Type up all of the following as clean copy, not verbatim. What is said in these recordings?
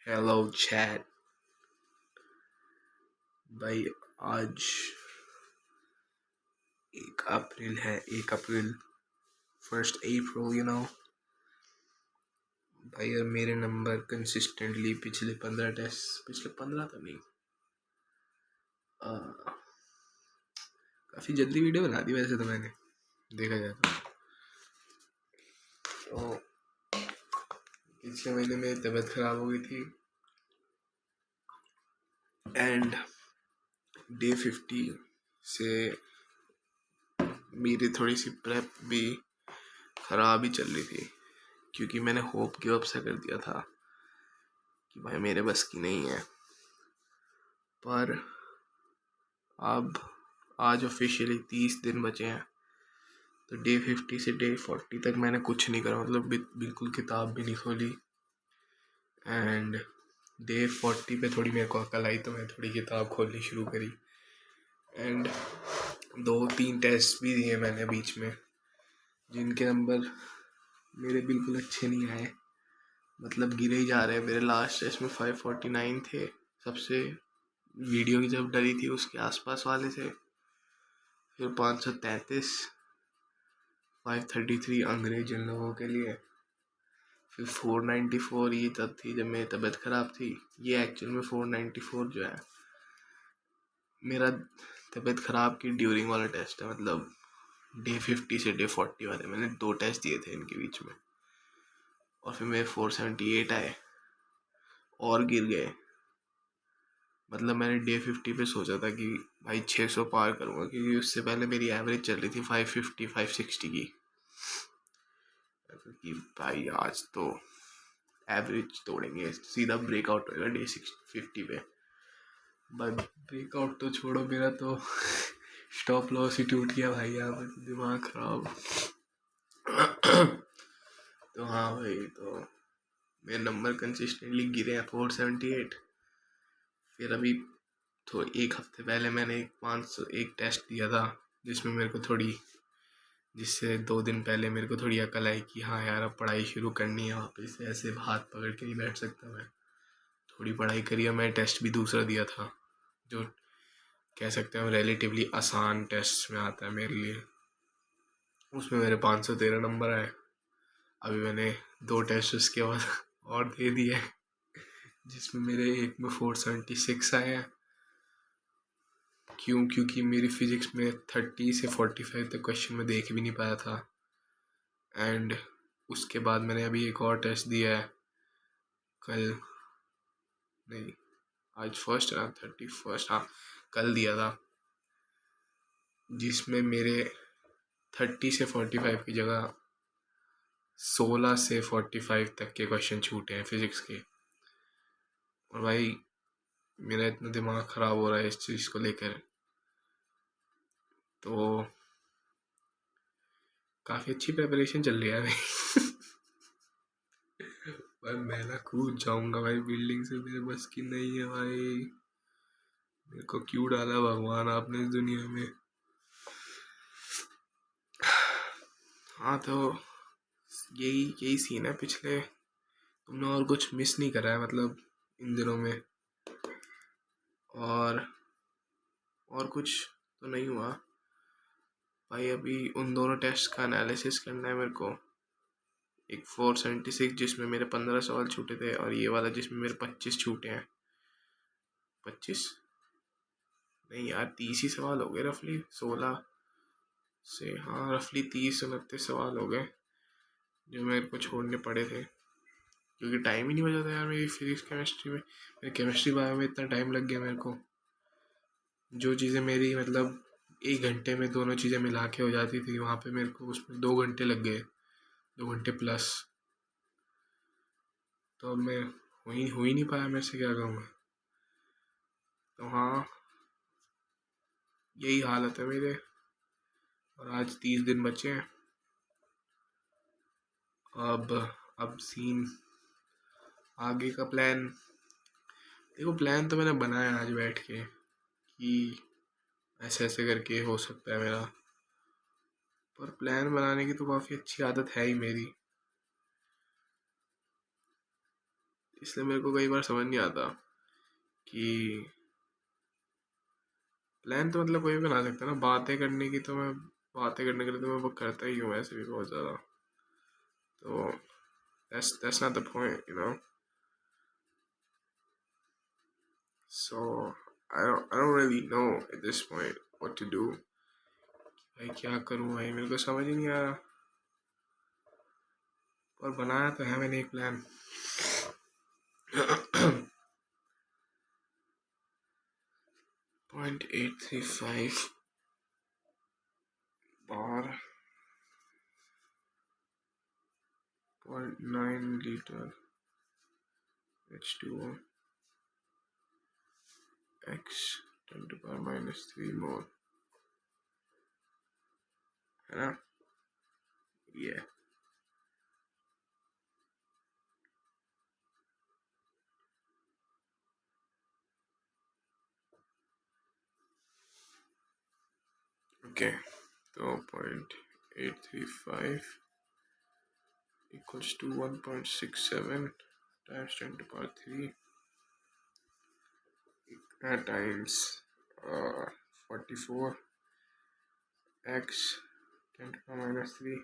Hello chat भाई। आज 1 अप्रैल है। 1 अप्रैल, 1 अप्रैल भाई। और मेरे नंबर कंसिस्टेंटली पिछले 15 टेस्ट, पिछले 15 तो नहीं, काफ़ी जल्दी वीडियो बना दी वैसे तो मैंने, देखा जाए तो पिछले महीने मेरी तबीयत ख़राब हो गई थी एंड डे 50 से मेरी थोड़ी सी प्रेप भी ख़राब ही चल रही थी, क्योंकि मैंने होप गिव अप सा कर दिया था कि भाई मेरे बस की नहीं है। पर अब आज ऑफिशियली 30 दिन बचे हैं, तो डे 50 से डे 40 तक मैंने कुछ नहीं करा, मतलब बिल्कुल किताब भी नहीं खोली। एंड डे 40 पे थोड़ी मेरे को अकल आई तो मैं थोड़ी किताब खोलनी शुरू करी। एंड 2-3 टेस्ट भी दिए मैंने बीच में, जिनके नंबर मेरे बिल्कुल अच्छे नहीं आए, मतलब गिरे ही जा रहे हैं। मेरे लास्ट टेस्ट में 549 थे, सबसे वीडियो की जब डरी थी उसके आसपास वाले थे। फिर 533, 533 अंग्रेज इन लोगों के लिए। फिर 494 ये तब थी जब मेरी तबीयत ख़राब थी। ये एक्चुअल में 494 जो है मेरा तबीयत ख़राब की ड्यूरिंग वाला टेस्ट है, मतलब डे 50 से डे 40 वाले मैंने 2 टेस्ट दिए थे इनके बीच में। और फिर मेरे 478 आए और गिर गए। मतलब मैंने डे 50 पे सोचा था कि भाई 600 पार करूँगा, क्योंकि उससे पहले मेरी एवरेज चल रही थी 550 560 की। कि भाई आज तो एवरेज तोड़ेंगे, सीधा ब्रेकआउट होएगा डे 50 पे। भाई ब्रेकआउट तो छोड़ो, मेरा तो स्टॉप लॉस ही टूट गया भाई, यहाँ पर दिमाग खराब। तो हाँ भाई, तो मेरे नंबर कंसिस्टेंटली गिरे हैं 478। फिर अभी तो एक हफ्ते पहले मैंने 501 टेस्ट दिया था, जिसमें मेरे को थोड़ी, जिससे 2 दिन पहले मेरे को थोड़ी अकल आई कि हाँ यार अब पढ़ाई शुरू करनी है वापस से, ऐसे हाथ पकड़ के नहीं बैठ सकता मैं। थोड़ी पढ़ाई करी और मैं टेस्ट भी दूसरा दिया था, जो कह सकते हैं रिलेटिवली आसान टेस्ट में आता है मेरे लिए। उसमें मेरे 513 नंबर आए। अभी मैंने 2 टेस्ट उसके बाद और दे दिए, जिसमें मेरे एक में 476 आए हैं। क्योंकि मेरी फिज़िक्स में 30 से 45 तक क्वेश्चन में देख भी नहीं पाया था। एंड उसके बाद मैंने अभी एक और टेस्ट दिया है कल, नहीं आज फर्स्ट है, 31, हाँ कल दिया था, जिसमें मेरे 30 से 45 की जगह 16 से 45 तक के क्वेश्चन छूटे हैं फिज़िक्स के। और भाई मेरा इतना दिमाग ख़राब हो रहा है इस चीज़ को लेकर, तो काफ़ी अच्छी प्रिपरेशन चल रही है भाई। भाई मैं ना कूद जाऊंगा भाई बिल्डिंग से, मेरे बस की नहीं है भाई। मेरे को क्यों डाला भगवान आपने इस दुनिया में। हाँ तो यही सीन है। पिछले तुमने और कुछ मिस नहीं करा है, मतलब इन दिनों में, और कुछ तो नहीं हुआ भाई। अभी उन दोनों टेस्ट का एनालिसिस करना है मेरे को। एक 476 जिसमें मेरे 15 सवाल छूटे थे, और ये वाला जिसमें मेरे 25 छूटे हैं। 25 नहीं यार, 30 ही सवाल हो गए रफली, 16 से, हाँ रफली 30-29 सवाल हो गए जो मेरे को छोड़ने पड़े थे, क्योंकि टाइम ही नहीं बचा था यार मेरी फिजिक्स केमिस्ट्री में। मेरी केमिस्ट्री बायो में इतना टाइम लग गया मेरे को, जो चीज़ें मेरी मतलब 1 घंटे में दोनों चीज़ें मिला के हो जाती थी, वहाँ पे मेरे को उसमें 2 घंटे लग गए, 2 घंटे प्लस। तो अब मैं हो ही नहीं पाया, मेरे से क्या कहूँ मैं। तो हाँ यही हालत है मेरे, और आज 30 दिन बचे हैं। अब सीन आगे का प्लान, देखो प्लान तो मैंने बनाया आज बैठ के कि ऐसे ऐसे करके हो सकता है मेरा, पर प्लान बनाने की तो काफ़ी अच्छी आदत है ही मेरी। इसलिए मेरे को कई बार समझ नहीं आता कि प्लान तो मतलब कोई भी बना सकता है ना। बातें करने की तो मैं बातें करने के लिए तो मैं वो करता ही हूँ वैसे भी बहुत ज़्यादा। तो that's not the point, you know. So I don't really know at this point what to do. भाई क्या करूँ भाई, मेरे को समझ ही नहीं आ रहा। और बनाया तो है मैंने एक प्लान। 0.835 बार 0.9 लीटर H2O x 10⁻³ मोल, है ना? ये ओके। तो 0.835 equals to 1.67 times 10⁻³ times 44 x 10⁻³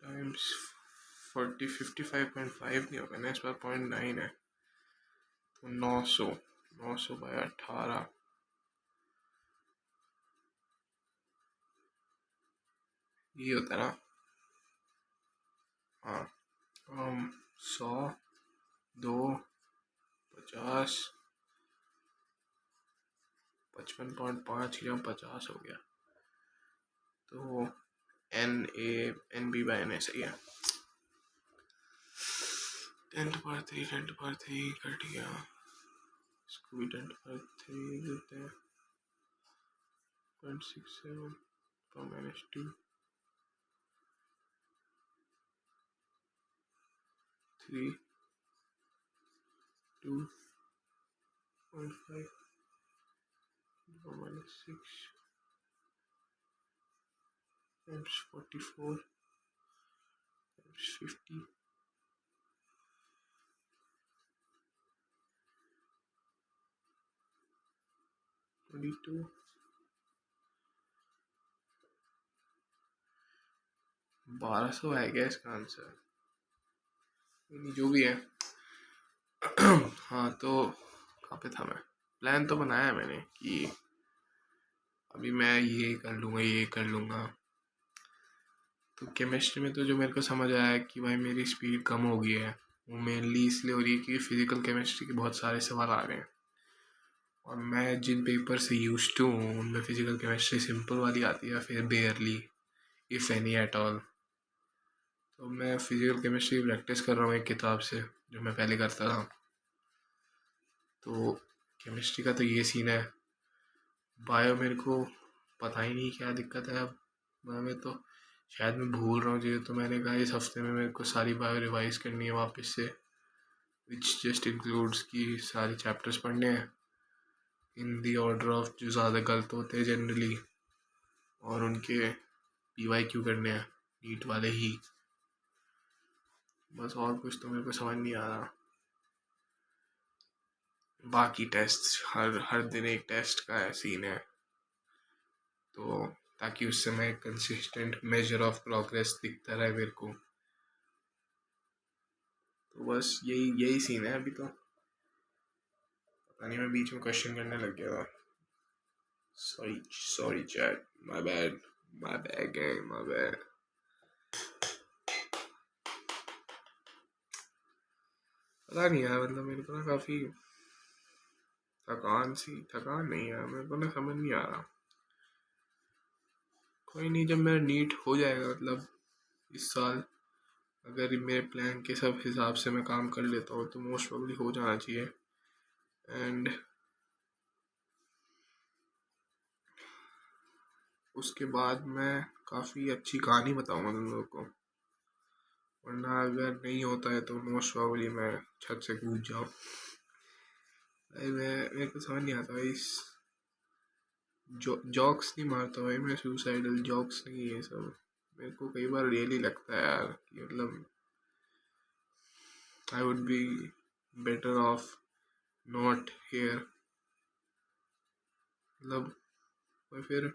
times 55.5 नहीं होगा ना, इस बार 0.9 है। तो 900 बाय 18 ये होता है ना। हाँ 100 2 50 55.5 या 50 हो गया। तो NB/NA सही है। 10⁻³ कट गया, इसको भी 10⁻³ देते हैं। 0.67 -2 3 2.5 -6 times 44 times 50 22 1200 है क्या इसका आंसर? जो भी है। हाँ तो कहाँ पे था मैं? प्लान तो बनाया मैंने कि अभी मैं ये कर लूँगा। तो केमिस्ट्री में तो जो मेरे को समझ आया है कि भाई मेरी स्पीड कम हो गई है, वो मेनली इसलिए हो रही है कि फिज़िकल केमिस्ट्री के बहुत सारे सवाल आ रहे हैं। और मैं जिन पेपर से यूज टू हूँ उनमें फिज़िकल केमिस्ट्री सिंपल वाली आती है, फिर बेयरली इफ़ एनी एट ऑल। तो मैं फिज़िकल केमिस्ट्री प्रैक्टिस कर रहा हूँ एक किताब से, जो मैं पहले करता था। तो केमिस्ट्री का तो ये सीन है। बायो मेरे को पता ही नहीं क्या दिक्कत है। अब मैं तो शायद मैं भूल रहा हूँ चीज़ें, तो मैंने कहा इस हफ्ते में मेरे को सारी बायो रिवाइज करनी है वापस से, विच जस्ट इंक्लूड्स कि सारे चैप्टर्स पढ़ने हैं इन दी ऑर्डर ऑफ जो ज़्यादा गलत होते हैं जनरली, और उनके PYQ करने हैं नीट वाले ही। बस और कुछ तो मेरे को समझ नहीं आ रहा। बाकी टेस्ट हर दिन एक टेस्ट का है सीन है, तो ताकि उससे मैं कंसिस्टेंट मेजर ऑफ प्रोग्रेस दिखता रहे मेरे को। तो बस यही सीन है अभी। तो पता नहीं मैं बीच में क्वेश्चन करने लग गया था। Sorry chat, my bad gang, my bad. पता नहीं यार, मतलब मेरे को ना काफ़ी थकान नहीं है मेरे को ना, समझ नहीं आ रहा। कोई नहीं, जब मेरा नीट हो जाएगा, मतलब इस साल अगर मेरे प्लान के सब हिसाब से मैं काम कर लेता हूँ तो मोस्ट प्रोबेबली हो जाना चाहिए। एंड उसके बाद मैं काफ़ी अच्छी कहानी बताऊँगा तुम लोगों को। वरना अगर नहीं होता है तो मोस्ट प्रोबेबली मैं छत से कूद जाऊँ। मेरे को समझ नहीं आता भाई, जॉक्स नहीं मारता भाई मैं, सुसाइडल जॉक्स नहीं है सब। मेरे को कई बार रियली लगता है यार कि मतलब I would be better of not here, मतलब मैं फिर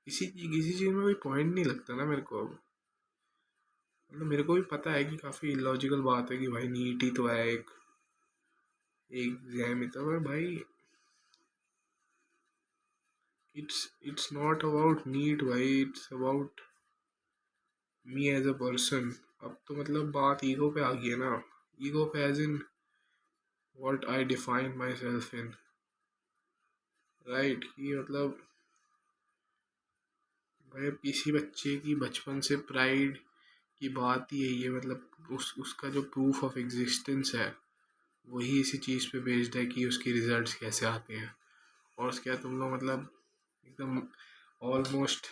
किसी चीज़ में कोई पॉइंट नहीं लगता ना मेरे को अब। मतलब मेरे को भी पता है कि काफ़ी इलॉजिकल बात है कि भाई नीट ही तो है एक एग्जाम ही तो है भाई। इट्स नॉट अबाउट नीट भाई, it's about me as a person. अब तो मतलब बात ईगो पे आ गई है ना, ईगो पे as in what I define myself in, right. कि मतलब भाई किसी बच्चे की बचपन से प्राइड की बात ही यही है, मतलब उसका जो प्रूफ ऑफ एग्जिस्टेंस है वही इसी चीज़ पे बेस्ड है कि उसके रिजल्ट्स कैसे आते हैं। और उसके बाद तुम लोग मतलब एकदम ऑलमोस्ट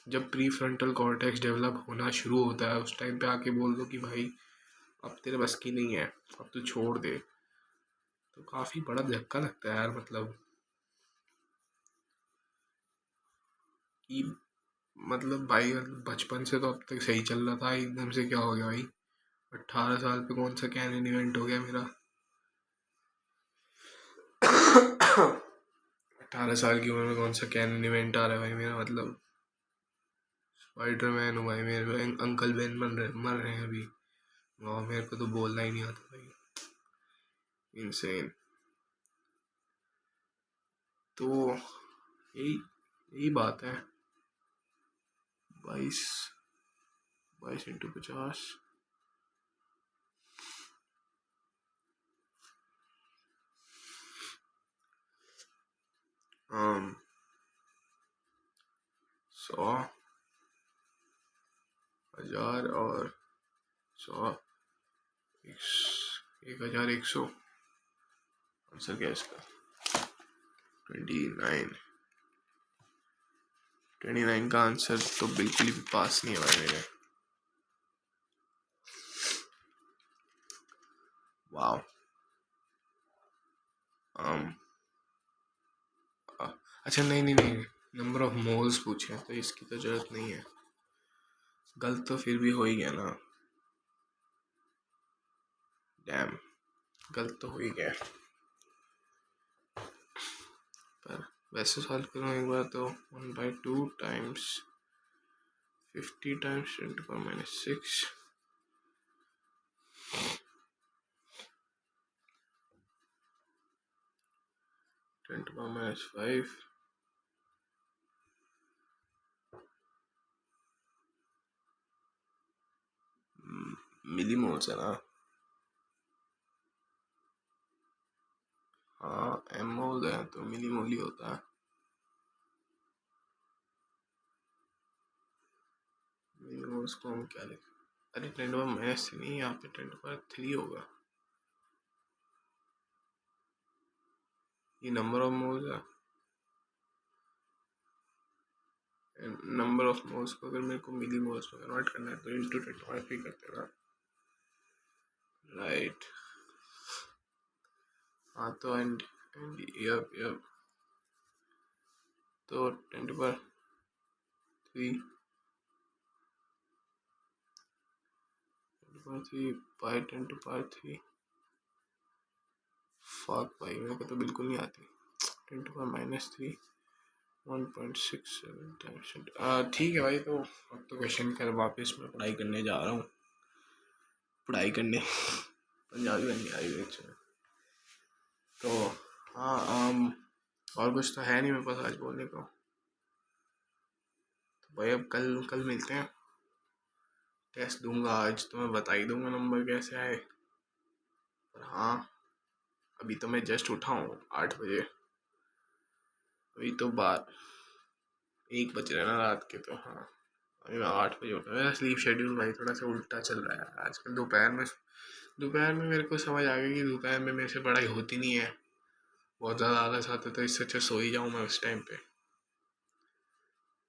जब प्री फ्रंटल कॉर्टेक्स डेवलप होना शुरू होता है उस टाइम पे आके बोल दो कि भाई अब तेरे बस की नहीं है, अब तू छोड़ दे, तो काफ़ी बड़ा धक्का लगता है यार। मतलब कि मतलब भाई बचपन से तो अब तक सही चल रहा था, एकदम से क्या हो गया भाई, 18 साल पे कौन सा कैनन इवेंट हो गया मेरा। 18 साल की उम्र में कौन सा कैनन इवेंट आ रहा है भाई मेरा, मतलब स्पाइडरमैन हूँ भाई, मेरे अंकल बेन मर रहे हैं अभी, वाह मेरे को तो बोलना ही नहीं आता भाई, इनसेन। तो यही बात है। 22, 22 × 50, um 100, 1000 और 100, 1100। आंसर क्या है इसका? 29 का आंसर तो बिल्कुल भी पास नहीं है भाई मेरे। वाह। अच्छा नहीं, नंबर ऑफ मोल्स पूछे हैं तो इसकी तो जरूरत नहीं है, गलत तो फिर भी हो ही गया ना, डैम गलत तो हो ही गया। पर वैसे सॉल्व करूँ एक बार तो 1/2 टाइम्स 50 टाइम्स 10⁻6, 10⁻5, मिलीमोल्स है ना। हाँ एम मोल है तो मिलीमोल ही होता है। मिलीमोल्स को हम क्या लिखें? अरे 10⁻³ नहीं, यहाँ पे 10⁻³ होगा, ये नंबर ऑफ मोल्स है। नंबर ऑफ मोल्स को अगर मेरे को मिली मोल्स में कन्वर्ट करना है तो इंटू 10⁻³ करते हैं, राइट। हाँ तो एंड यप तो 10⁻³ बाई 10⁻³ फक भाई मेरे को तो बिल्कुल नहीं आती। 10⁻³ 1.67 टाइम्स। ठीक है भाई, तो अब तो क्वेश्चन कर वापस मैं पढ़ाई करने जा रहा हूँ, पढ़ाई करने पंजाबी बन गया एक्चुअली। तो हाँ और कुछ तो है नहीं मेरे पास आज बोलने को, तो भाई अब कल मिलते हैं। टेस्ट दूंगा आज तो मैं बता ही दूंगा नंबर कैसे आए। पर हाँ अभी तो मैं जस्ट उठा हूँ 8 बजे, अभी तो 1 बज रहे ना रात के, तो हाँ अभी मैं 8 बजे उठा। मेरा स्लीप शेड्यूल भाई थोड़ा सा उल्टा चल रहा है आजकल। दोपहर में मेरे को समझ आ गया कि दोपहर में मेरे से पढ़ाई होती नहीं है, बहुत ज़्यादा आलस आता है, तो इससे अच्छा सो ही जाऊँ मैं उस टाइम पे,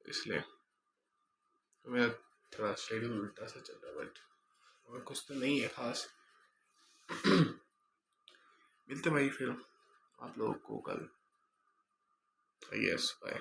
इसलिए तो मेरा थोड़ा शेड्यूल उल्टा सा चल रहा है। बट और कुछ तो नहीं है खास। मिलते भाई फिर आप लोगों को कल, यस बाय।